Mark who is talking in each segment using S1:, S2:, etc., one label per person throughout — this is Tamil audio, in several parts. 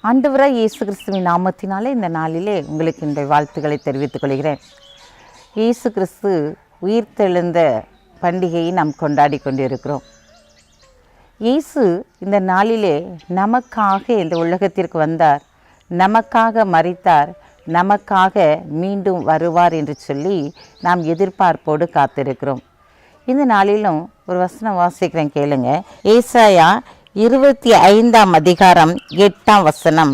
S1: ஆண்டவராய் இயேசு கிறிஸ்துவின் நாமத்தினாலே இந்த நாளிலே உங்களுக்கு என்னுடைய வாழ்த்துக்களை தெரிவித்துக் கொள்கிறேன். இயேசு கிறிஸ்து உயிர்த்தெழுந்த பண்டிகையை நாம் கொண்டாடி கொண்டிருக்கிறோம். இயேசு இந்த நாளிலே நமக்காக இந்த உலகத்திற்கு வந்தார், நமக்காக மரித்தார், நமக்காக மீண்டும் வருவார் என்று சொல்லி நாம் எதிர்பார்ப்போடு காத்திருக்கிறோம். இந்த நாளிலும் ஒரு வசனம் வாசிக்கிறேன், கேளுங்க. ஏசாயா 25 அதிகாரம் 8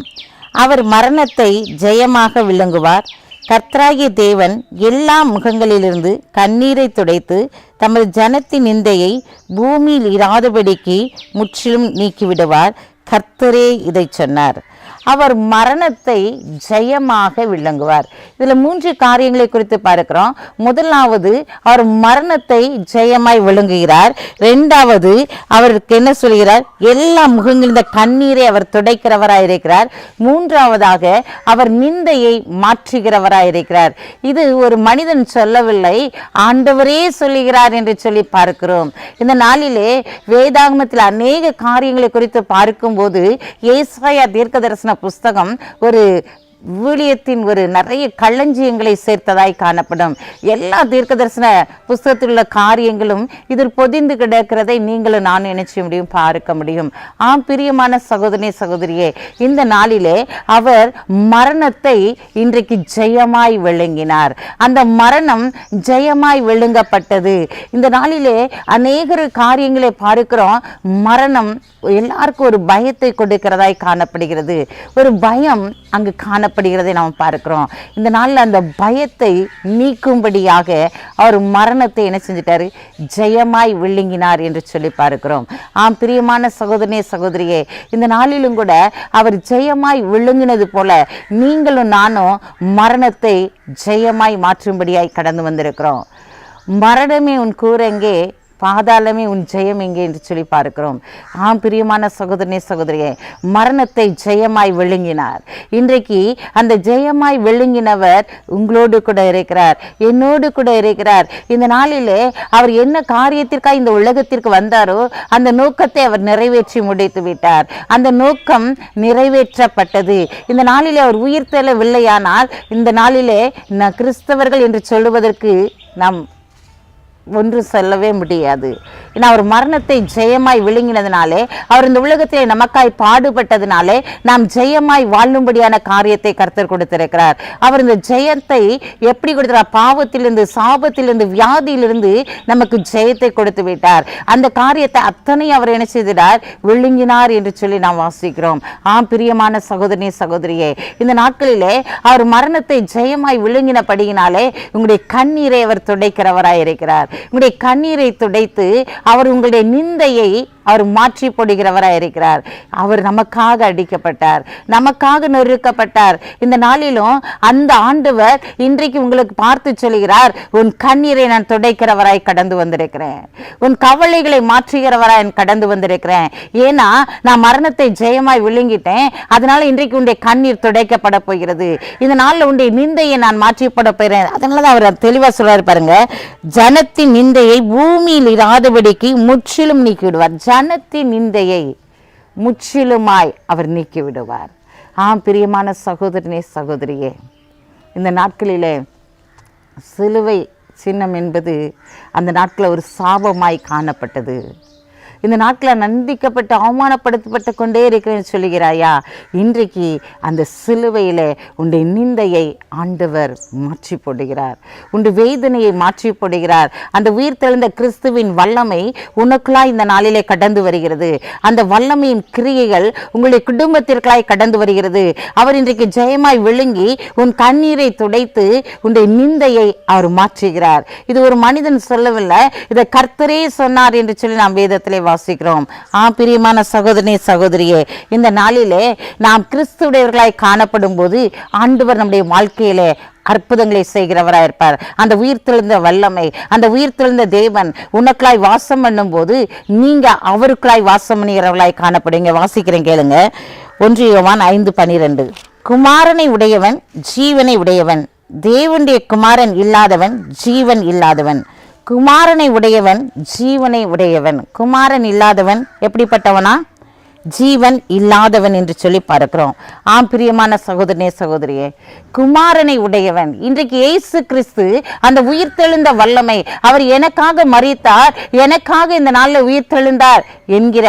S1: அவர் மரணத்தை ஜெயமாக விளங்குவார். கர்த்தராகிய தேவன் எல்லா முகங்களிலிருந்து கண்ணீரை துடைத்து தமது ஜனத்தின் நிந்தையை பூமியில் இராதபடிக்கு முற்றிலும் நீக்கிவிடுவார். கர்த்தரே இதை சொன்னார். அவர் மரணத்தை ஜெயமாக விளங்குவார். இதில் 3 காரியங்களை குறித்து பார்க்கிறோம். முதலாவது, அவர் மரணத்தை ஜெயமாய் விளங்குகிறார். 2வது, அவருக்கு என்ன சொல்கிறார்? எல்லா முகங்களில் இந்த கண்ணீரை அவர் துடைக்கிறவராயிருக்கிறார். 3வதாக, அவர் நிந்தையை மாற்றுகிறவராயிருக்கிறார். இது ஒரு மனிதன் சொல்லவில்லை, ஆண்டவரே சொல்லுகிறார் என்று சொல்லி பார்க்கிறோம். இந்த நாளிலே வேதாகமத்தில் அநேக காரியங்களை குறித்து பார்க்கும்போது ஏசாயா தீர்க்கதரிசன புஸ்தகம் ஒரு ஊழியத்தின் ஒரு நிறைய களஞ்சியங்களை சேர்த்ததாய் காணப்படும். எல்லா தீர்க்கதரிசன புஸ்தகத்தில் உள்ள காரியங்களும் இதில் பொதிந்து கிடக்கிறதை நீங்களும் நான் நினைச்ச முடியும், பார்க்க முடியும். பிரியமான சகோதரனே சகோதரியே, இந்த நாளிலே அவர் மரணத்தை இன்றைக்கு ஜெயமாய் விளங்கினார். அந்த மரணம் ஜெயமாய் விளங்கப்பட்டது. இந்த நாளிலே அநேக காரியங்களை பார்க்கிறோம். மரணம் எல்லாருக்கும் ஒரு பயத்தை கொடுக்கிறதாய் காணப்படுகிறது. ஒரு பயம் அங்கு காணப்படுகிறதை நாம் பார்க்கிறோம். இந்த நாளில் அந்த பயத்தை நீக்கும்படியாக அவர் மரணத்தை என்ன செஞ்சிட்டாரு? ஜெயமாய் விழுங்கினார் என்று சொல்லி பார்க்கிறோம். பிரியமான சகோதரனே சகோதரியே, இந்த நாளிலும் கூட அவர் ஜெயமாய் விழுங்கினது போல நீங்களும் நானும் மரணத்தை ஜெயமாய் மாற்றும்படியாய் கடந்து வந்திருக்கிறோம். மரணமே உன் கூரெங்கே, பாதாளமே உன் ஜெயம் எங்கே என்று சொல்லி பார்க்கிறோம். பிரியமான சகோதரனே சகோதரியே, மரணத்தை ஜெயமாய் விழுங்கினார். இன்றைக்கு அந்த ஜெயமாய் விழுங்கினவர் உங்களோடு கூட இருக்கிறார், என்னோடு கூட இருக்கிறார். இந்த நாளிலே அவர் என்ன காரியத்திற்காக இந்த உலகத்திற்கு வந்தாரோ அந்த நோக்கத்தை அவர் நிறைவேற்றி முடித்து விட்டார். அந்த நோக்கம் நிறைவேற்றப்பட்டது. இந்த நாளிலே அவர் உயிர்த்தெழவில்லையானால் இந்த நாளிலே கிறிஸ்தவர்கள் என்று சொல்லுவதற்கு நாம் ஒன்று சொல்லவே முடியாது. ஏன்னா அவர் மரணத்தை ஜெயமாய் விழுங்கினதுனாலே, அவர் இந்த உலகத்திலே நமக்காய் பாடுபட்டதுனாலே நாம் ஜெயமாய் வாழும்படியான காரியத்தை கர்த்தர் கொடுத்திருக்கிறார். அவர் இந்த ஜெயத்தை எப்படி கொடுத்தார்? பாவத்திலிருந்து, சாபத்திலிருந்து, வியாதியிலிருந்து நமக்கு ஜெயத்தை கொடுத்து விட்டார். அந்த காரியத்தை அத்தனை அவர் என்ன செய்தார்? விழுங்கினார் என்று சொல்லி நாம் வாசிக்கிறோம். பிரியமான சகோதரனே சகோதரியே, இந்த நாட்களிலே அவர் மரணத்தை ஜெயமாய் விழுங்கினபடியினாலே உங்களுடைய கண்ணீரை அவர் துடைக்கிறவராய் இருக்கிறார். உங்களுடைய கண்ணீரை துடைத்து அவர் உங்களுடைய நிந்தையை அவர் மாற்றி போடுகிறவராய் இருக்கிறார். அவர் நமக்காக அடிக்கப்பட்டார், நமக்காக நொறுக்கப்பட்டார். இந்த நாளிலும் அந்த ஆண்டவர் இன்றைக்கு உங்களுக்கு பார்த்து சொல்கிறார், உன் கண்ணீரை நான் துடைக்கிறவராய் கடந்து வந்திருக்கிறேன், உன் கவலைகளை மாற்றுகிறவராய் கடந்து வந்திருக்கிறேன். ஏன்னா நான் மரணத்தை ஜெயமாய் விழுங்கிட்டேன், அதனால இன்றைக்கு உன்னுடைய கண்ணீர் துடைக்கப்பட போகிறது. இந்த நாளில் உன்னுடைய நிந்தையை நான் மாற்றிப்பட போகிறேன். அதனாலதான் அவர் தெளிவா சொல்றாரு பாருங்க, ஜனத்தின் நிந்தையை பூமியில் இராதபடிக்கு முற்றிலும் நீக்கிவிடுவார். ஜனத்தின் நிந்தையை முற்றிலுமாய் அவர் நீக்கிவிடுவார். பிரியமான சகோதரனே சகோதரியே, இந்த நாட்களிலே சிலுவை சின்னம் என்பது அந்த நாட்களில் ஒரு சாபமாய் காணப்பட்டது. இந்த நாட்களில் நந்திக்கப்பட்டு அவமானப்படுத்தப்பட்டு கொண்டே இருக்கிறேன்னு சொல்லுகிறாயா? இன்றைக்கு அந்த சிலுவையில் உன்னுடைய நிந்தையை ஆண்டவர் மாற்றி போடுகிறார், உன்னுடைய வேதனையை மாற்றி போடுகிறார். அந்த உயிர் தெழுந்த கிறிஸ்துவின் வல்லமை உனக்குள்ளாய் இந்த நாளிலே கடந்து வருகிறது. அந்த வல்லமையின் கிரியைகள் உங்களுடைய குடும்பத்திற்காய் கடந்து வருகிறது. அவர் இன்றைக்கு ஜெயமாய் விழுங்கி உன் கண்ணீரை துடைத்து உன்னுடைய நிந்தையை அவர் மாற்றுகிறார். இது ஒரு மனிதன் சொல்லவில்லை, இதை கர்த்தரே சொன்னார் என்று சொல்லி நாம் வேதத்திலே வாசிக்கிறோம். பிரியமான சகோதரனே சகோதரியே, இந்த நாளிலே நாம் கிறிஸ்துடையவர்களாய் காணப்படும் போது ஆண்டவர் நம்முடைய வாழ்க்கையிலே அற்புதங்களை செய்கிறவராக இருப்பார். அந்த உயிர்த்தெழுந்த வல்லமை, அந்த உயிர்த்தெழுந்த தேவன் உனக்குள்ளாய் வாசம் பண்ணும் போது நீங்க அவருக்குள்ளாய் வாசம் பண்ணுகிறவர்களாய் காணப்படுங்க. வாசிக்கிறேன், கேளுங்க. 1 யோவான் 5:12 குமாரனை உடையவன் ஜீவனை உடையவன், தேவனுடைய குமாரன் இல்லாதவன் ஜீவன் இல்லாதவன். குமாரனை உடையவன் ஜீவனை உடையவன். குமாரன் இல்லாதவன் எப்படிப்பட்டவனா? ஜீவன் இல்லாதவன் என்று சொல்லி பார்க்கிறோம். ஆம் பிரியமான சகோதரனே சகோதரியே, குமாரனை உடையவன் இன்றைக்கு இயேசு கிறிஸ்து அந்த உயிர்த்தெழுந்த வல்லமை, அவர் எனக்காக மரித்தார், எனக்காக இந்த நாளில் உயிர்த்தெழுந்தார் என்கிற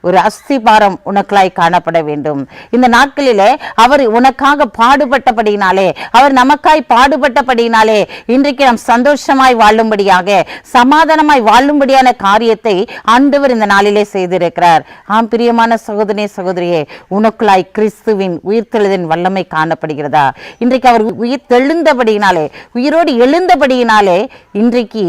S1: ஒரு அஸ்திபாரம் உனக்குள்ளாய் காணப்பட வேண்டும். இந்த நாட்களிலே அவர் உனக்காக பாடுபட்டபடியினாலே, அவர் நமக்காய் பாடுபட்டபடியினாலே இன்றைக்கு நாம் சந்தோஷமாய் வாழும்படியாக, சமாதானமாய் வாழும்படியான காரியத்தை ஆண்டவர் இந்த நாளிலே செய்திருக்கிறார். ஆம் பிரியமான சகோதரனே சகோதரியே, உனக்குள்ளாய் கிறிஸ்துவின் உயிர்த்தெழுதின் வல்லமை காணப்படுகிறதா? இன்றைக்கு அவர் உயிர் தெழுந்தபடியினாலே, உயிரோடு எழுந்தபடியினாலே இன்றைக்கு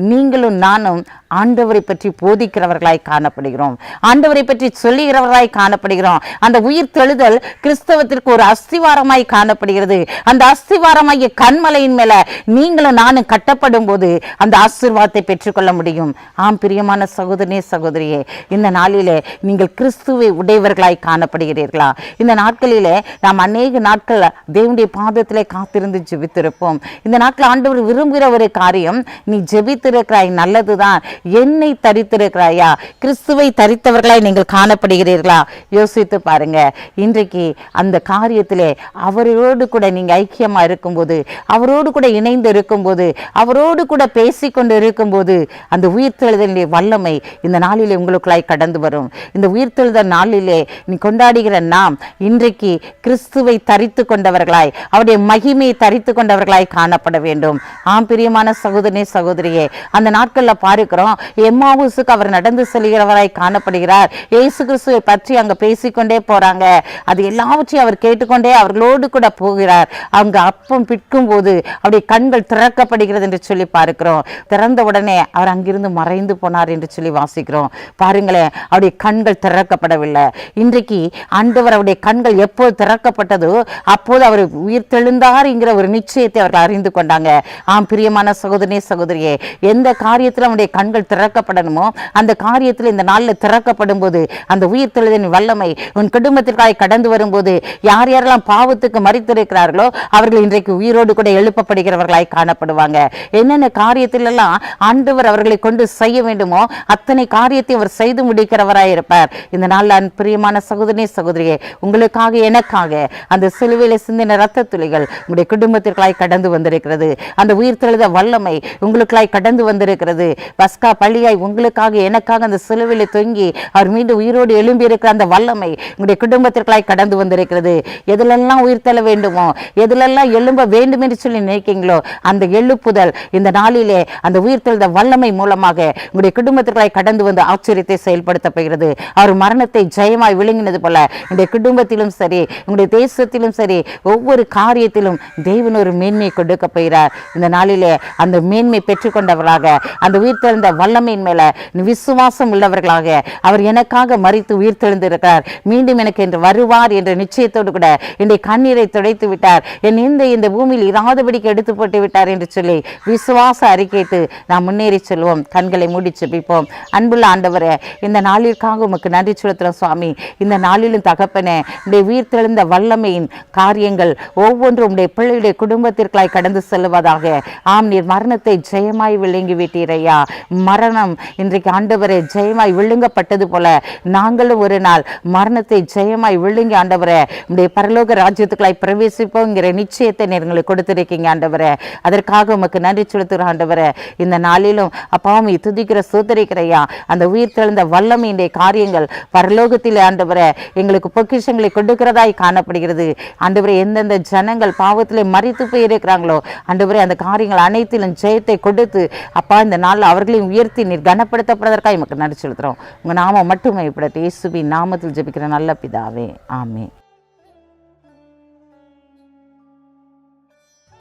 S1: நீங்களும் நானும் ஆண்டவரை பற்றி போதிக்கிறவர்களாய் காணப்படுகிறோம், ஆண்டவரை பற்றி சொல்லுகிறவர்களாய் காணப்படுகிறோம். அந்த உயிர் தெழுதல் கிறிஸ்தவத்திற்கு ஒரு அஸ்திவாரமாய் காணப்படுகிறது. அந்த அஸ்திவாரமாகிய கண்மலையின் மேல நீங்களும் நானும் கட்டப்படும் போது அந்த ஆசீர்வாதத்தை பெற்றுக்கொள்ள முடியும். ஆம் பிரியமான சகோதரனே சகோதரியே, இந்த நாளிலே நீங்கள் கிறிஸ்துவை உடையவர்களாய் காணப்படுகிறீர்களா? இந்த நாட்களிலே நாம் அநேக நாட்கள் தேவனுடைய பாதத்திலே காத்திருந்து ஜெபித்திருப்போம். இந்த நாட்கள் ஆண்டவர் விரும்புகிற ஒரு காரியம், நீ ஜெபித்திருக்கிறாய் நல்லதுதான், என்னை தரித்திருக்கிறாயா? கிறிஸ்துவை தரித்தவர்களாய் நீங்கள் காணப்படுகிறீர்களா? யோசித்து பாருங்க. இன்றைக்கு அந்த காரியத்திலே அவரோடு கூட நீங்க ஐக்கியமா இருக்கும்போது, அவரோடு கூட இணைந்து இருக்கும்போது, அவரோடு கூட பேசிக்கொண்டு இருக்கும்போது அந்த உயிர்த்தெழுதலின் வல்லமை இந்த நாளிலே உங்களுக்குள்ளாய் கடந்து வரும். இந்த உயிர்த்தெழுதல் நாளிலே நீ கொண்டாடுகிற நாம் இன்றைக்கு கிறிஸ்துவை தரித்து கொண்டவர்களாய், அவருடைய மகிமையை தரித்து கொண்டவர்களாய் காணப்பட வேண்டும். ஆம் பிரியமான சகோதரனே சகோதரியே, அந்த நாட்களில் பார்க்கிறோம், எம்மாவுசுக்கு அவர் நடந்து செல்கிறவராய் காணப்படுகிறார். இயேசு கிறிஸ்துவை பற்றி அங்க பேசிக்கொண்டே போறாங்க. அது எல்லாவற்றையும் அவர் கேட்டுக்கொண்டே அவர்களோடு கூட போகிறார். அவங்க அப்பம் பிற்கும் போது அவருடைய கண்கள் திறக்கப்படுகிறது என்று சொல்லி பார்க்கிறோம். திறந்த உடனே அவர் அங்கிருந்து மறைந்து போனார் என்று சொல்லி வாசிக்கிறோம். பாருங்களேன், அவருடைய கண்கள் திறக்கப்படவில்லை. இன்றைக்கு ஆண்டவர் அவருடைய கண்கள் எப்போது திறக்கப்பட்டதோ அப்போது அவர் உயிர் தெழுந்தார் என்கிற ஒரு நிச்சயத்தை அவர்கள் அறிந்து கொண்டாங்க. ஆம் பிரியமான சகோதரனே சகோதரியே, எந்த காரியத்தில் அவருடைய கண்கள் திறக்கப்படணுமோ அந்த காரியத்தில் இந்த நாளில் திறக்கப்படும் போது அந்த உயிர் தெழுதின் வல்லமை உன் குடும்பத்திற்காக கடந்து வரும்போது, யார் யாரெல்லாம் பாவத்துக்கு மரித்திருக்கிறார்களோ அவர்கள் இன்றைக்கு உயிரோடு கூட எழுப்பப்படுகிறவர்களாய் காணப்படுவாங்க. என்னென்ன காரியத்திலெல்லாம் ஆண்டவர் அவர்களை கொண்டு செய்ய வேண்டுமோ அத்தனை காரியத்தை அவர் செய்து முடிக்கிறவராய் இருப்பார். இந்த நாளில் பிரியமான சகோதரனே சகோதரியே, உங்களுக்காக எனக்காக அந்த சிலுவையில் சிந்தின இரத்த துளிகள் உங்களுடைய குடும்பத்திற்காய் கடந்து வந்திருக்கிறது. அந்த உயிர் தெழுத வல்லமை உங்களுக்காய் கடந்து வந்திருக்கிறது. பஸ்கா பள்ளியாய் உங்களுக்காக எனக்காக அந்த சிலுவையில் தொங்கி அவர் மீண்டும் உயிரோடு எழும்பி இருக்கிற அந்த வல்லமை உங்களுடைய குடும்பத்திற்காய் கடந்து வந்திருக்கிறது. எதிலெல்லாம் உயிர் தள்ள வேண்டுமோ, எதிலெல்லாம் எழும்ப வேண்டும் என்று சொல்லி நினைக்கிறீங்களோ அந்த எழுப்புதல் இந்த நாளிலே அந்த உயிர் தெழுத வல்லமை மூலமாக உங்களுடைய குடும்பத்திற்காய் கடந்து வந்து ஆச்சரியத்தை செயல்படுத்த போகிறது. அவர் மரணத்தை ஜெயமாய் விழுங்கினது போல உங்களுடைய குடும்பத்திலும் சரி, உங்களுடைய தேசத்திலும் சரி, ஒவ்வொரு காரியத்திலும் தேவன் ஒரு மேன்மையை கொடுக்க போகிறார். இந்த நாளிலே அந்த மேன்மை பெற்றுக்கொண்டவர்களாக, அந்த உயிர் தெழுந்த வல்லமையின் மேல விசுவாசம் உள்ளவர்களாக, அவர் எனக்காக மரித்து உயிர் தெழுந்திருக்கிறார், மீண்டும் எனக்கு என்று வருவார் என்ற நிச்சயத்தோடு கூட என்னுடைய கண்ணீரை துடைத்து விட்டார், என் இந்த பூமியில் இராதபடிக்கு எடுத்து போட்டு விட்டார் என்று சொல்லி விசுவாச அறிக்கைத்து நாம் முன்னேறி செல்வோம். கண்களை மூடி செபிப்போம். அன்புள்ள ஆண்டவரே, இந்த நாளிற்காக உமக்கு நன்றி செலுத்துகிறோம் சுவாமி. இந்த நாளிலும் தகப்பனே, உடைய உயிர் தெழுந்த வல்லமையின் காரியங்கள் ஒவ்வொன்றும் உடைய பிள்ளையுடைய குடும்பத்திற்காய் கடந்து செல்வதாக. ஆம், நீர் மரணத்தை ஜெயமாய் விழுங்கி விட்டீரையா. மரணம் இன்றைக்கு ஆண்டவரே ஜெயமாய் விழுங்கப்பட்டது போல நாங்களும் ஒரு நாள் மரணத்தை ஜெயமாய் விழுங்கி ஆண்டவரே உடைய பரலோக ராஜ்யத்துக்குள்ளாய் பிரவேசிப்போங்கிற நிச்சயத்தை எங்களுக்கு கொடுத்திருக்கீங்க ஆண்டவரே. அதற்காக உமக்கு நன்றி செலுத்துகிற ஆண்டவரே. இந்த நாளிலும் அப்பாவும் துதிக்கிற சோதரிக்கிறையா அந்த உயிர் தெழுந்த வல்லமையினுடைய காரியங்கள் பரலோகத்தில் ஆண்டவரே எங்களுக்கு பொக்கிஷங்களை கொடுக்கிறதாய் காணப்படுகிறது ஆண்டவரே. எந்தெந்த ஜனங்கள் பாவத்திலே மரித்து போயிருக்கிறாங்களோ ஆண்டவரே அந்த காரியங்கள் அனைத்திலும் ஜெயத்தை கொடுத்து அப்பா இந்த நாள் அவர்களையும் உயர்த்தி நீர் கனப்படுத்தப்படுவதற்காக எமக்கு நன்றி செலுத்துகிறோம். உங்கள் நாமம் மட்டும் இயேசுவின் நாமத்தில் ஜெபிக்கிற நல்ல பிதாவே, ஆமென்.